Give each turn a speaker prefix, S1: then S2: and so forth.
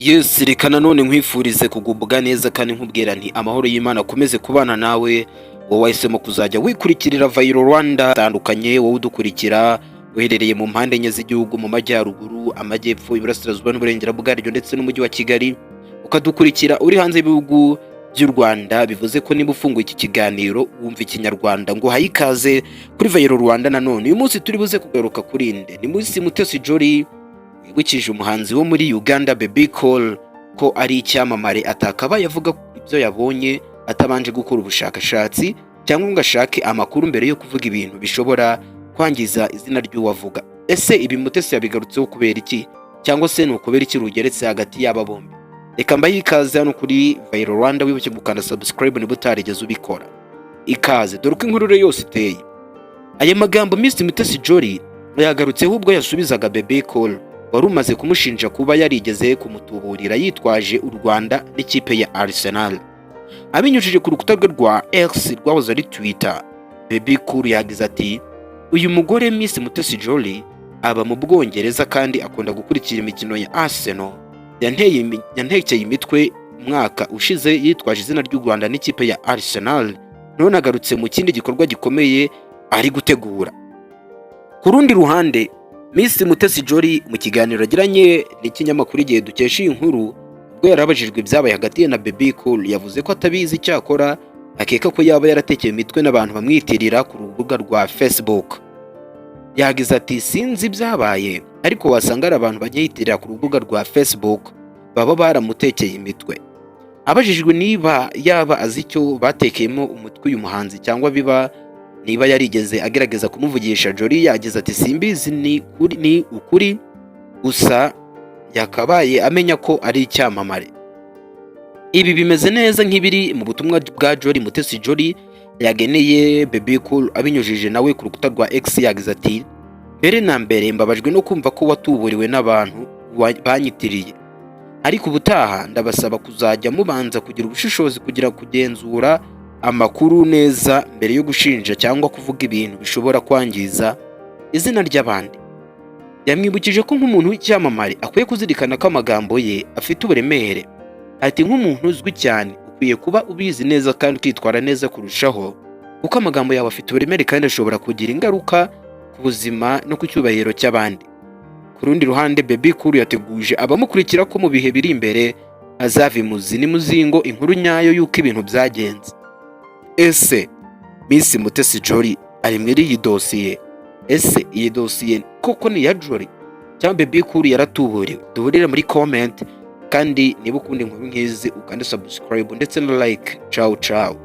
S1: Yes, reka nanone nkwifurize kugubwa neza kandi nkubwira nti amahoro y'Imana akomeze kubana nawe. Wowe wahisemo kuzajya wikurikirira Viral Rwanda atandukanye, wowe udukurikira uherereye mu mpande enye z'igihugu, mu majyaruguru, amajyepfo, iburasirazuba n'uburengera bwaryo ndetse n'umujyi wa Kigali, ukadukurikira uri hanze y'ibihugu by'u Rwanda. Bivuze ko niba ufunguye iki kiganiro wumva ikinyarwanda ngo haye ikaze kuri Viral Rwanda. Nanone uyu munsi turi buze kugaruka kuri nde, ni munsi Mutesi Jolly wibukije umuhanzi wo muri Uganda Bebe Cool ko ari icyamamare atakabaye avuga ibyo yabonye atabanje gukora ubushakashatsi cyangwa ngo ashake amakuru mbere yo kuvuga ibintu bishobora kwangiza izina ry'uwavuga. Ese ibi Mutesi yabigarutseho kubera iki, cyangwa se ni ukubera iki rugeretse hagati y'aba bombi? Reka mbahe ikaze hano kuri Viral Rwanda, wibuke gukanda subscribe niba utarigeze ubikora. Ikaze dore uko inkuru yose iteye. Aya magambo Miss Mutesi Jolly yagarutseho ubwo yasubizaga Bebe Cool wari umaze kumushinja kuba yarigeze kumutuburira yitwaje u Rwanda n'ikipe ya Arsenal. Abinyujije ku rukuta rwe rwa X rwahoze ari Twitter, Bebe Cool yagize ati: uyu mugore Miss Mutesi Jolly aba mu Bwongereza kandi akunda gukurikira imikino ya Arsenal. Yantekeye imitwe umwaka ushize yitwaje izina ry'u Rwanda n'ikipe ya Arsenal, none agarutse mu kindi gikorwa gikomeye ari gutegura. Ku rundi ruhande, Miss Mutesi Jolly mu kiganiro agiranye n'ikinyamakuru Igihe dukesha iyi nkuru, ubwo yarabajijwe ibyabaye hagati ye na Bebe Cool, yavuze ko atabizi, cyakora akeka ko yaba yaratekeye imitwe n'abantu bamwitirira ku rubuga rwa Facebook. Yagize ati: sinzi ibyabaye, ariko wasanga ari abantu banyitirira ku rubuga rwa Facebook baba baramutekeye imitwe. Abajijwe niba yaba azi icyo batekeyemo umutwe uyu muhanzi cyangwa niba yarigeze agerageza kumuvugisha, Jolly yagize ati: simbizi, ni ukuri gusa yakabaye amenya ko ari icyamamare. Ibi bimeze neza nk'ibiri mu butumwa bwa Jolly Mutesi Jolly yageneye Bebe Cool abinyujije nawe ku rukuta rwa X. Yagize ati: mbere na mbere mbabajwe no kumva ko watuburiwe n'abantu banyitiriye, ariko ubutaha ndabasaba kuzajya mubanza kugira ubushishozi kugira kugenzura amakuru neza mbere yo gushinja cyangwa kuvuga ibintu bishobora kwangiza izina ry'abandi. Yamwibukije ko nk'umuntu w'icyamamare akwiye kuzirikana ko amagambo ye afite uburemere. Ati: nk'umuntu uzwi cyane ukwiye kuba ubizi neza kandi ukitwara neza kurushaho, kuko amagambo yawe afite uburemere kandi ashobora kugira ingaruka ku buzima no ku cyubahiro cy'abandi. Ku rundi ruhande, Bebe Cool yateguje abamukurikira ko mu bihe biri imbere azava imuzi n'imuzingo inkuru nyayo y'uko ibintu byagenze. Ese Miss Mutesi Jolly ari muri iyi dosiye? Ese iyi dosiye koko ni iya Jolly cyangwa Bebe Cool yaratuburiwe? Duhurire muri comment, kandi niba ukunda inkuru nk'izi ukande subscribe ndetse na like. Ciao ciao.